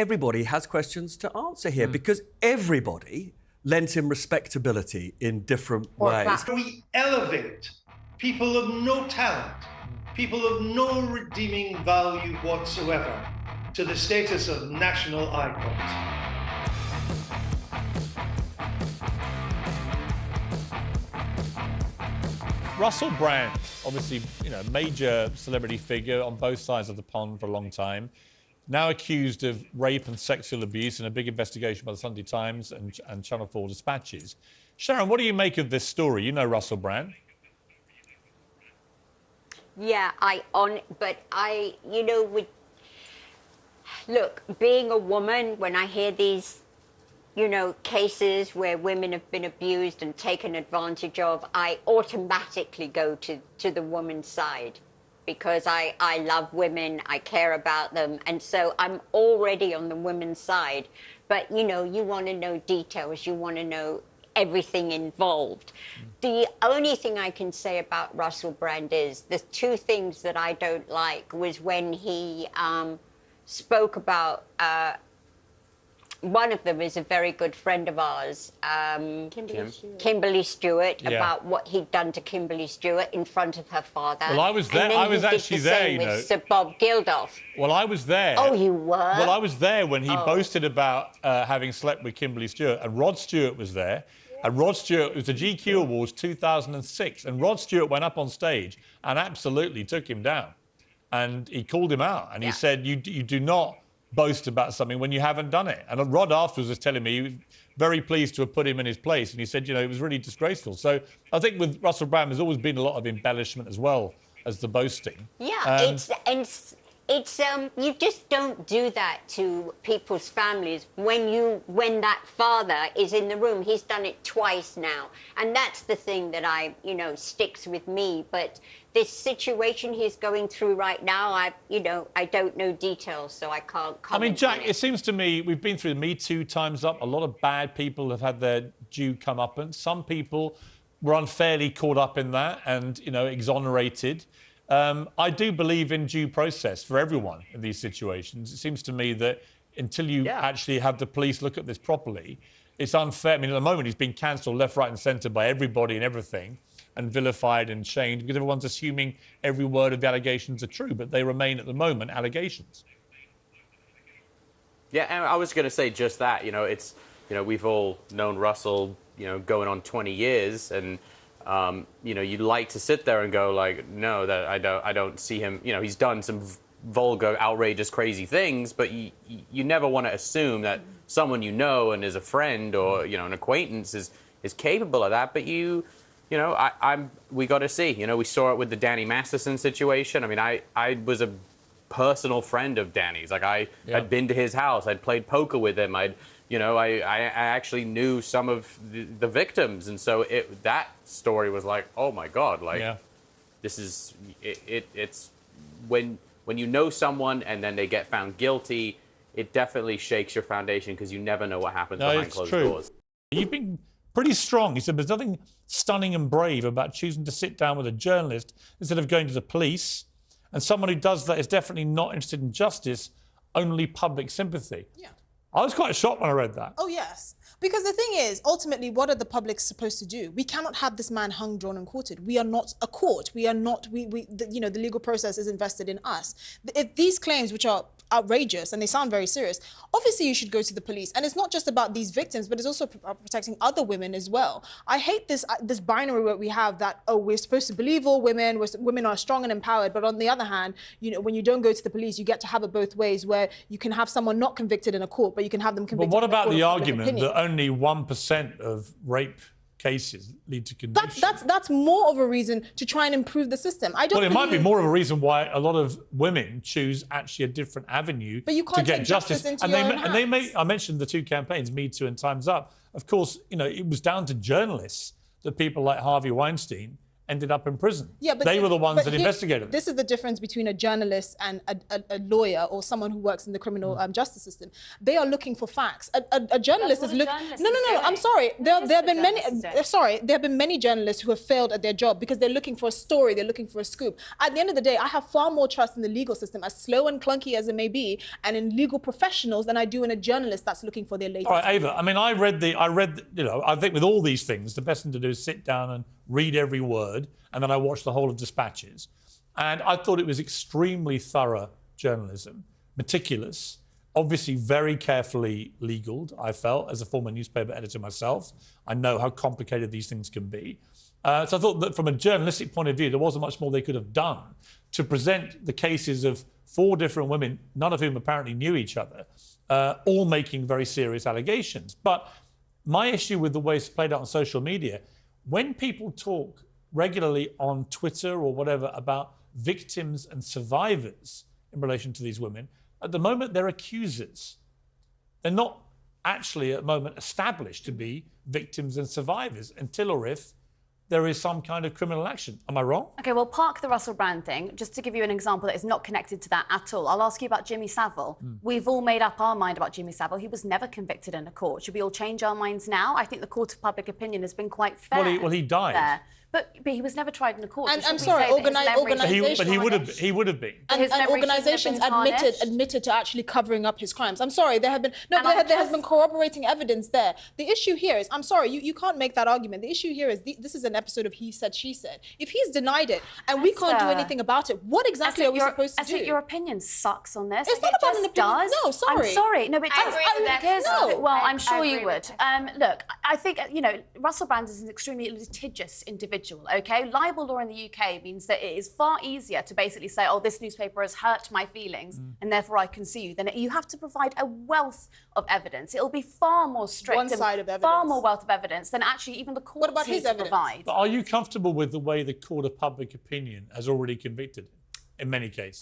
everybody has questions to answer here because everybody lent him respectability in different ways. We elevate people of no talent, people of no redeeming value whatsoever, to the status of national icons. Russell Brand, obviously, major celebrity figure on both sides of the pond for a long time, now accused of rape and sexual abuse in a big investigation by the Sunday Times and Channel 4 dispatches. Sharon, what do you make of this story? You know Russell Brand. Yeah, look, being a woman, when I hear these, cases where women have been abused and taken advantage of, I automatically go to the woman's side because I love women, I care about them, and so I'm already on the women's side. But, you want to know details, you want to know everything involved. The only thing I can say about Russell Brand is the two things that I don't like was when he spoke about one of them is a very good friend of ours, Kimberly Stewart, about what he'd done to Kimberly Stewart in front of her father. Well, I was there. I was actually there, with Sir Bob Geldof. Well, I was there. Oh, you were? Well, I was there when he boasted about having slept with Kimberly Stewart, and Rod Stewart was there. And Rod Stewart, it was the GQ Awards 2006, and Rod Stewart went up on stage and absolutely took him down. And he called him out, and he said, you do not boast about something when you haven't done it. And Rod afterwards was telling me he was very pleased to have put him in his place, and he said, it was really disgraceful. So I think with Russell Brand, there's always been a lot of embellishment as well as the boasting. Yeah, it's you just don't do that to people's families when that father is in the room. He's done it twice now, and that's the thing that sticks with me. But this situation he's going through right now, I don't know details, so I can't comment. I mean, Jack, it seems to me we've been through the Me Too times up. A lot of bad people have had their due comeuppance. Some people were unfairly caught up in that and exonerated. I do believe in due process for everyone in these situations. It seems to me that until you actually have the police look at this properly, it's unfair. I mean, at the moment, he's been cancelled left, right and centre by everybody and everything and vilified and shamed because everyone's assuming every word of the allegations are true, but they remain at the moment allegations. Yeah, and I was going to say just that. It's, we've all known Russell, going on 20 years and... you'd like to sit there and go like, no, that I don't see him. He's done some vulgar, outrageous, crazy things, but you never want to assume that someone and is a friend or an acquaintance is capable of that. But we got to see. We saw it with the Danny Masterson situation. I mean, I was a personal friend of Danny's. Like I'd been to his house. I'd played poker with him. I actually knew some of the victims, and so that story was like, oh my God, this is it's when you know someone and then they get found guilty, it definitely shakes your foundation because you never know what happens behind closed doors. You've been pretty strong. He said there's nothing stunning and brave about choosing to sit down with a journalist instead of going to the police, and someone who does that is definitely not interested in justice, only public sympathy. Yeah. I was quite shocked when I read that. Oh, yes. Because the thing is, ultimately, what are the public supposed to do? We cannot have this man hung, drawn and quartered. We are not a court. We are not, the legal process is invested in us. If these claims, which are outrageous and they sound very serious, obviously you should go to the police. And it's not just about these victims, but it's also protecting other women as well. I hate this binary where we have that, we're supposed to believe all women, women are strong and empowered, but on the other hand, when you don't go to the police, you get to have it both ways, where you can have someone not convicted in a court, but you can have them convicted. But what about the argument that only 1% of rape cases lead to conviction? That's more of a reason to try and improve the system. It might be more of a reason why a lot of women choose actually a different avenue but you can't to get take justice into and your own hands. I mentioned the two campaigns, Me Too and Time's Up. Of course, it was down to journalists that people like Harvey Weinstein ended up in prison. Yeah, but they were the ones but that here- investigated. This is the difference between a journalist and a lawyer or someone who works in the criminal justice system. They are looking for facts. A journalist is looking. No. I'm sorry. There have been many. Sorry, there have been many journalists who have failed at their job because they're looking for a story. They're looking for a scoop. At the end of the day, I have far more trust in the legal system, as slow and clunky as it may be, and in legal professionals than I do in a journalist that's looking for their latest. All right, Ava. I mean, I read. You know, I think with all these things, the best thing to do is sit down and read every word, and then I watched the whole of Dispatches, and I thought it was extremely thorough journalism, meticulous, obviously very carefully legaled. I felt, as a former newspaper editor myself, I know how complicated these things can be. So I thought that from a journalistic point of view, there wasn't much more they could have done to present the cases of 4 different women, none of whom apparently knew each other, all making very serious allegations. But my issue with the way it's played out on social media, when people talk regularly on Twitter or whatever about victims and survivors in relation to these women, at the moment they're accusers. They're not actually at the moment established to be victims and survivors until or if there is some kind of criminal action. Am I wrong? OK, well, park the Russell Brand thing. Just to give you an example that is not connected to that at all, I'll ask you about Jimmy Savile. We've all made up our mind about Jimmy Savile. He was never convicted in a court. Should we all change our minds now? I think the court of public opinion has been quite fair. Well, he died. There. But he was never tried in a court. And So I'm should we sorry, say that his memory- But he would have been. But his And memory shouldn't have organisations been tarnished. admitted to actually covering up his crimes. I'm sorry, there have been And there has been corroborating evidence there. The issue here is, I'm sorry, you can't make that argument. The issue here is this is an episode of he said, she said. If he's denied it and we can't do anything about it, what exactly are we supposed to do? I think your opinion sucks on this. It's Like, not it about an just opinion. does. No, sorry. I'm sorry. No, but it I does. agree with that. Because, No. well, I'm I sure you agree would. with Look, I think, you know, Russell Brand is an extremely litigious individual, OK? Libel law in the UK means that it is far easier to basically say, oh, this newspaper has hurt my feelings and therefore I can sue you, than you have to provide a wealth of evidence. It'll be far more strict One side of far evidence. more wealth of evidence than actually even the court What about his needs to evidence? provide. But are you comfortable with the way the court of public opinion has already convicted him in many cases?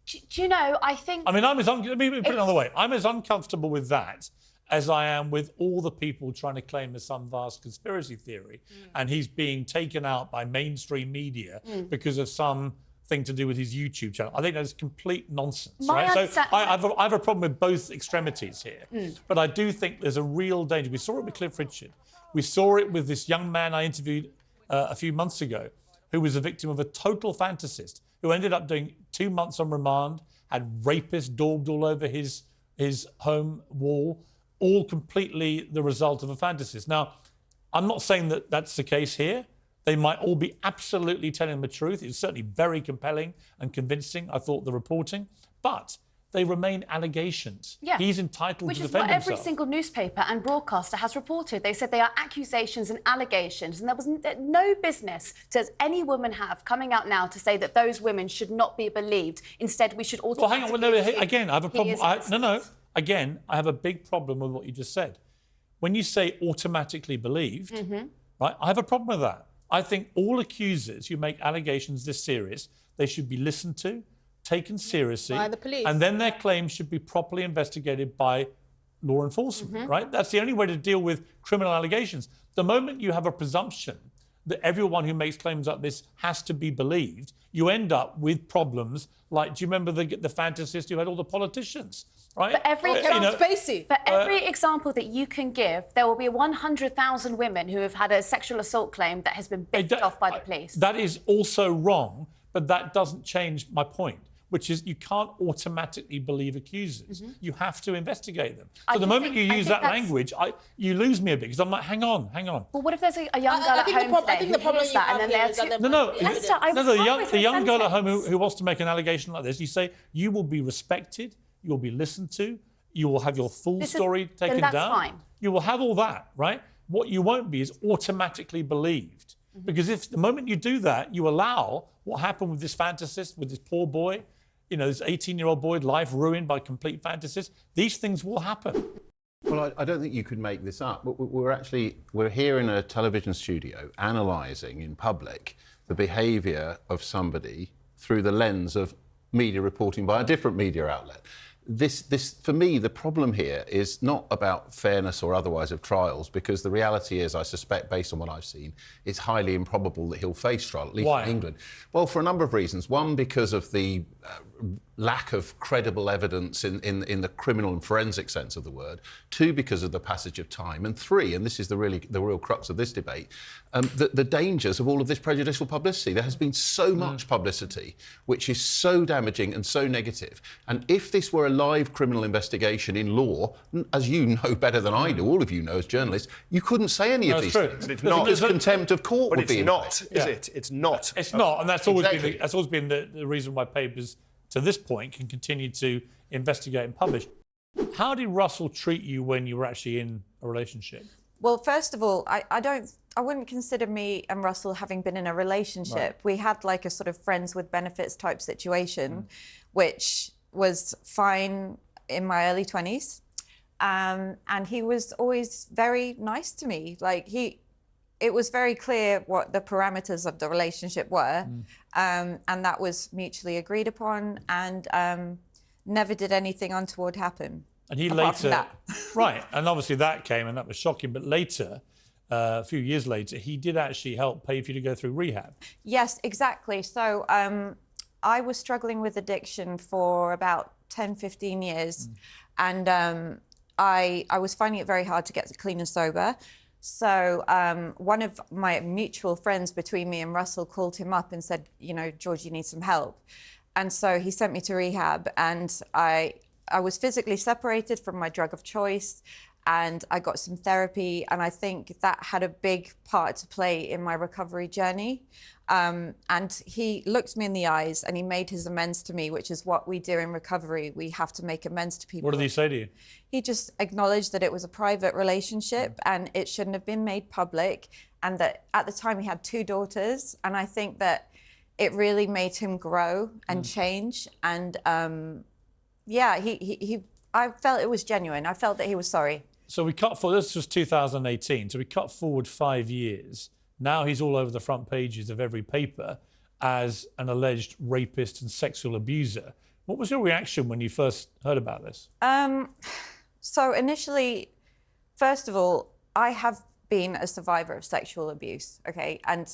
Do you know, I think... I mean, let me put it another way. I'm as uncomfortable with that as I am with all the people trying to claim there's some vast conspiracy theory and he's being taken out by mainstream media because of something to do with his YouTube channel. I think that's complete nonsense, right? So I have a problem with both extremities here. But I do think there's a real danger. We saw it with Cliff Richard. We saw it with this young man I interviewed a few months ago who was a victim of a total fantasist who ended up doing 2 months on remand, had rapists daubed all over his home wall, all completely the result of a fantasist. Now, I'm not saying that that's the case here. They might all be absolutely telling the truth. It's certainly very compelling and convincing, I thought, the reporting. But they remain allegations. Yeah. He's entitled Which to is defend what every himself. single newspaper and broadcaster has reported. They said they are accusations and allegations, and there was no business does any woman have coming out now to say that those women should not be believed. Instead, we should Well, automatically... hang on. Well, no, again, I have a he problem. is No. Again, I have a big problem with what you just said. When you say automatically believed, right, I have a problem with that. I think all accusers who make allegations this serious, they should be listened to, taken seriously, By the police. and then their claims should be properly investigated by law enforcement, right? That's the only way to deal with criminal allegations. The moment you have a presumption that everyone who makes claims like this has to be believed, you end up with problems like, do you remember the fantasist who had all the politicians, right? For every, Spacey. For every example that you can give, there will be 100,000 women who have had a sexual assault claim that has been biffed off by the police. That is also wrong, but that doesn't change my point, which is you can't automatically believe accusers. You have to investigate them. So the moment you use that language, you lose me a bit because I'm like, hang on. Well, what if there's a young girl at home today who hears that and then they're the young girl at home who wants to make an allegation like this, you say, you will be respected, you'll be listened to, you will have your full story taken down. That's fine. You will have all that, right? What you won't be is automatically believed. Because if the moment you do that, you allow what happened with this fantasist, with this poor boy, this 18-year-old boy, life ruined by complete fantasists, these things will happen. Well, I don't think you could make this up. We're here in a television studio analysing in public the behaviour of somebody through the lens of media reporting by a different media outlet. this for me, the problem here is not about fairness or otherwise of trials, because the reality is, I suspect, based on what I've seen, it's highly improbable that he'll face trial, at least in England. Well, for a number of reasons. One, because of the lack of credible evidence in the criminal and forensic sense of the word. Two, because of the passage of time. And three, and this is the real crux of this debate, the dangers of all of this prejudicial publicity. There has been so much publicity, which is so damaging and so negative. And if this were a live criminal investigation in law, as you know better than I do, all of you know as journalists, you couldn't say any of these things. But it's not. Because contempt of court would be in place. Is it? It's not. It's not, and that's always been the reason why papers, to this point, can continue to investigate and publish. How did Russell treat you when you were actually in a relationship? Well, first of all, I wouldn't consider me and Russell having been in a relationship. Right. We had like a sort of friends with benefits type situation, which was fine in my early 20s. And he was always very nice to me. Like it was very clear what the parameters of the relationship were. And that was mutually agreed upon, and never did anything untoward happen. And he later, right, and obviously that came, and that was shocking, but later, a few years later, he did actually help pay for you to go through rehab. Yes, exactly. So I was struggling with addiction for about 10, 15 years, and I was finding it very hard to get clean and sober. So one of my mutual friends between me and Russell called him up and said, you know, George, you need some help. And so he sent me to rehab, and I was physically separated from my drug of choice, and I got some therapy, and I think that had a big part to play in my recovery journey. And he looked me in the eyes and he made his amends to me, which is what we do in recovery. We have to make amends to people. What did he say to you? He just acknowledged that it was a private relationship and it shouldn't have been made public, and that at the time he had 2 daughters. And I think that it really made him grow and change. And yeah, I felt it was genuine. I felt that he was sorry. So we cut forward, this was 2018, so we cut forward 5 years. Now he's all over the front pages of every paper as an alleged rapist and sexual abuser. What was your reaction when you first heard about this? So initially, first of all, I have been a survivor of sexual abuse, okay? And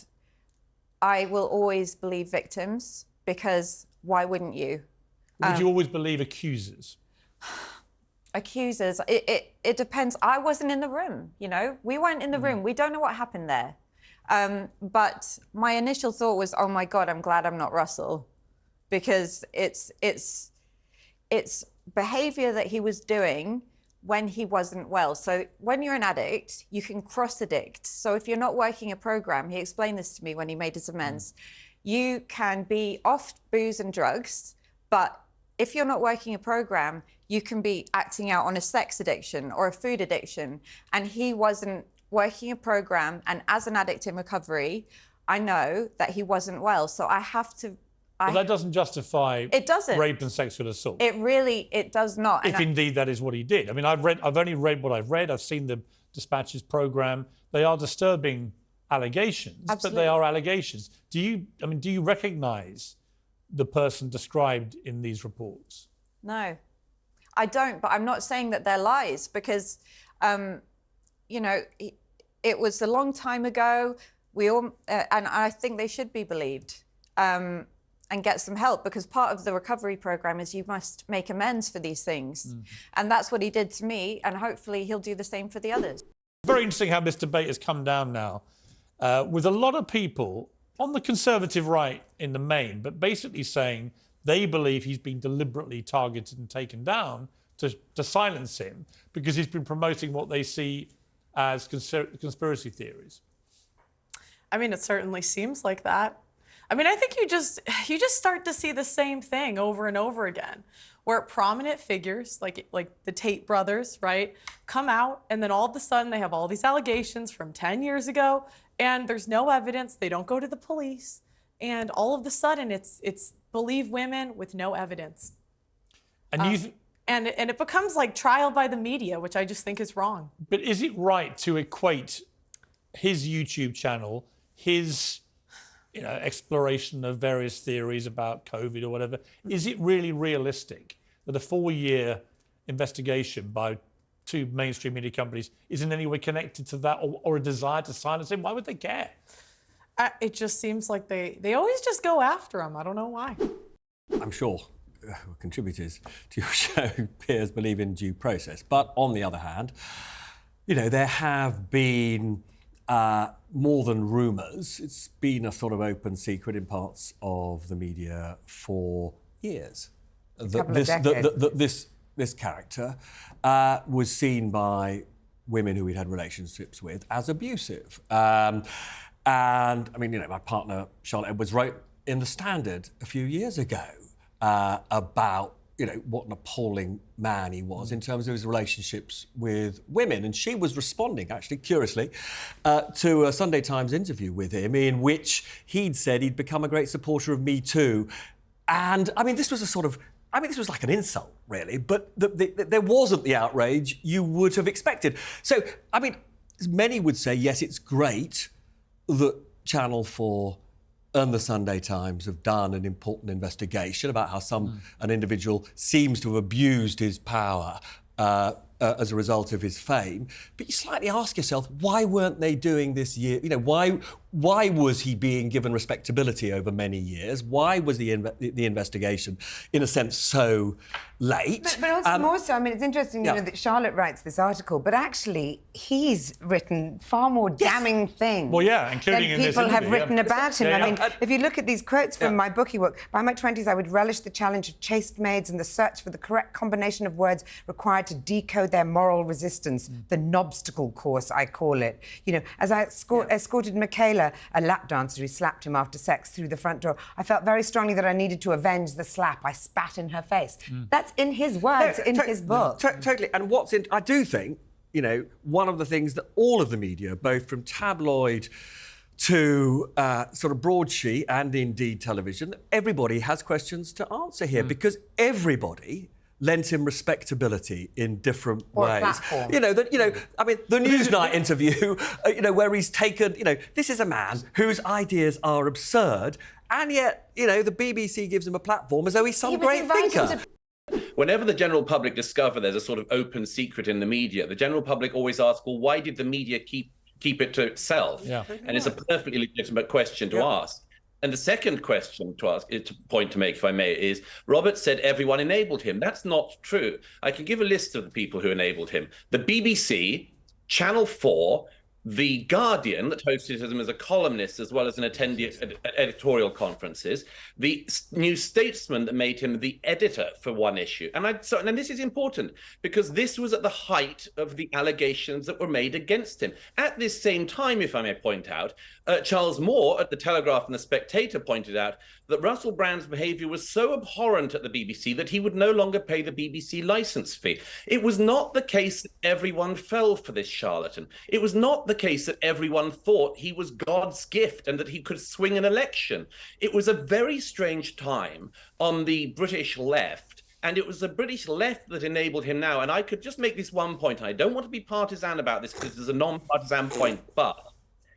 I will always believe victims, because why wouldn't you? Would you always believe accusers? Accusers, it depends. I wasn't in the room, you know? We weren't in the room. We don't know what happened there. But my initial thought was, oh my God, I'm glad I'm not Russell, because it's behavior that he was doing when he wasn't well. So when you're an addict, you can cross-addict. So if you're not working a program, he explained this to me when he made his amends, you can be off booze and drugs, but if you're not working a program, you can be acting out on a sex addiction or a food addiction. And he wasn't working a program, and as an addict in recovery, I know that he wasn't well. So I have to... But that doesn't justify rape and sexual assault. It does not. If indeed that is what he did. I mean, I've only read what I've read. I've seen the Dispatch's program. They are disturbing allegations, Absolutely. But they are allegations. Do you recognise the person described in these reports? No, I don't. But I'm not saying that they're lies, because, you know, it was a long time ago. We all, and I think they should be believed. And get some help, because part of the recovery program is you must make amends for these things. And that's what he did to me, and hopefully he'll do the same for the others. Very interesting how this debate has come down now, with a lot of people on the conservative right in the main, but basically saying they believe he's been deliberately targeted and taken down to silence him, because he's been promoting what they see as conspiracy theories. I mean, it certainly seems like that. I mean, I think you just start to see the same thing over and over again, where prominent figures like the Tate brothers, right, come out, and then all of a sudden they have all these allegations from 10 years ago, and there's no evidence. They don't go to the police, and all of a sudden it's believe women with no evidence. And and it becomes like trial by the media, which I just think is wrong. But is it right to equate his YouTube channel, his exploration of various theories about COVID or whatever, is it really realistic that a 4-year investigation by 2 mainstream media companies is in any way connected to that, or a desire to silence him? Why would they care? It just seems like they always just go after him. I don't know why. I'm sure contributors to your show, Piers, believe in due process. But on the other hand, you know, there have been more than rumours. It's been a sort of open secret in parts of the media for years that this character was seen by women who he'd had relationships with as abusive. And I mean, you know, my partner Charlotte Edwards wrote in The Standard a few years ago about, you know, what an appalling man he was in terms of his relationships with women. And she was responding, actually, curiously, to a Sunday Times interview with him in which he'd said he'd become a great supporter of Me Too. And, I mean, this was this was like an insult, really, but there wasn't the outrage you would have expected. So, I mean, many would say, yes, it's great that Channel 4 and the Sunday Times have done an important investigation about how an individual seems to have abused his power as a result of his fame. But you slightly ask yourself, why weren't they doing this year? You know, why was he being given respectability over many years? Why was the investigation, in a sense, so late? But also more so, I mean, it's interesting, you know, that Charlotte writes this article, but actually he's written far more damning things including than in this people have interview, written about him. I mean, if you look at these quotes from my bookie work, by my 20s I would relish the challenge of chaste maids and the search for the correct combination of words required to decode their moral resistance, the knobstacle course, I call it. You know, as I escorted Michaela, a lap dancer who slapped him after sex, through the front door, I felt very strongly that I needed to avenge the slap. I spat in her face. That's in his words, in his book. Totally. And I do think, you know, one of the things that all of the media, both from tabloid to sort of broadsheet and indeed television, everybody has questions to answer here because everybody lent him respectability in different ways. Platform. You know, I mean, the Newsnight interview, you know, where he's taken, you know, this is a man whose ideas are absurd, and yet, you know, the BBC gives him a platform as though he's some great thinker. Whenever the general public discover there's a sort of open secret in the media, the general public always asks, well, why did the media keep it to itself? Yeah. And it's a perfectly legitimate question to ask. And the second question to ask, point to make, if I may, is Robert said everyone enabled him. That's not true. I can give a list of the people who enabled him. The BBC, Channel 4, The Guardian, that hosted him as a columnist as well as an attendee at editorial conferences, the New Statesman that made him the editor for one issue. And this is important because this was at the height of the allegations that were made against him. At this same time, if I may point out, Charles Moore at The Telegraph and The Spectator pointed out that Russell Brand's behaviour was so abhorrent at the BBC that he would no longer pay the BBC licence fee. It was not the case that everyone fell for this charlatan. It was not the case that everyone thought he was God's gift and that he could swing an election. It was a very strange time on the British left, and it was the British left that enabled him now. And I could just make this one point. I don't want to be partisan about this because it's a non-partisan point, but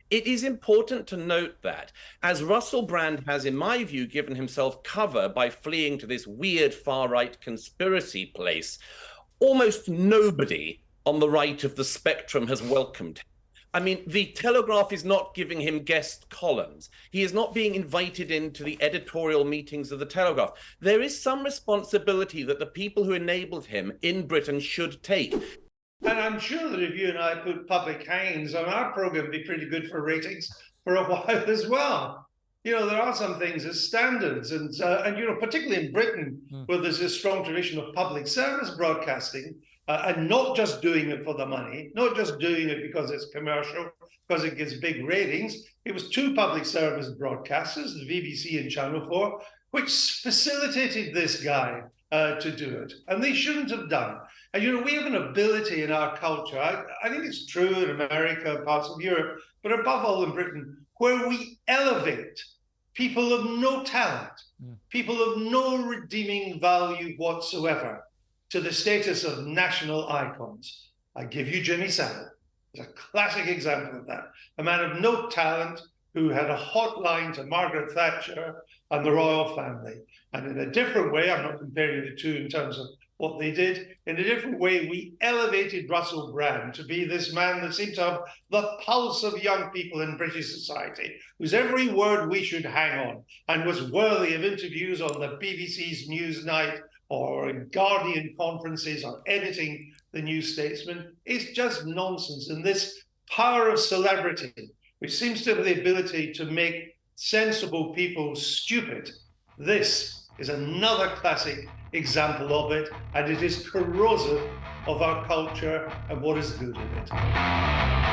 it is important to note that as Russell Brand has, in my view, given himself cover by fleeing to this weird far-right conspiracy place, almost nobody on the right of the spectrum has welcomed him. I mean, the Telegraph is not giving him guest columns. He is not being invited into the editorial meetings of the Telegraph. There is some responsibility that the people who enabled him in Britain should take. And I'm sure that if you and I put public hangings on our program, it'd be pretty good for ratings for a while as well. You know, there are some things as standards, and you know, particularly in Britain, where there's a strong tradition of public service broadcasting, and not just doing it for the money, not just doing it because it's commercial, because it gets big ratings. It was 2 public service broadcasters, the BBC and Channel 4, which facilitated this guy to do it, and they shouldn't have done. And you know, we have an ability in our culture, I think it's true in America, parts of Europe, but above all in Britain, where we elevate people of no talent, people of no redeeming value whatsoever, to the status of national icons. I give you Jimmy Savile. It's a classic example of that. A man of no talent who had a hotline to Margaret Thatcher and the royal family. And in a different way, I'm not comparing the two in terms of what they did, in a different way, we elevated Russell Brand to be this man that seemed to have the pulse of young people in British society, whose every word we should hang on, and was worthy of interviews on the BBC's Newsnight or in Guardian conferences or editing the New Statesman. It's just nonsense. And this power of celebrity, which seems to have the ability to make sensible people stupid, this is another classic example of it, and it is corrosive of our culture and what is good in it.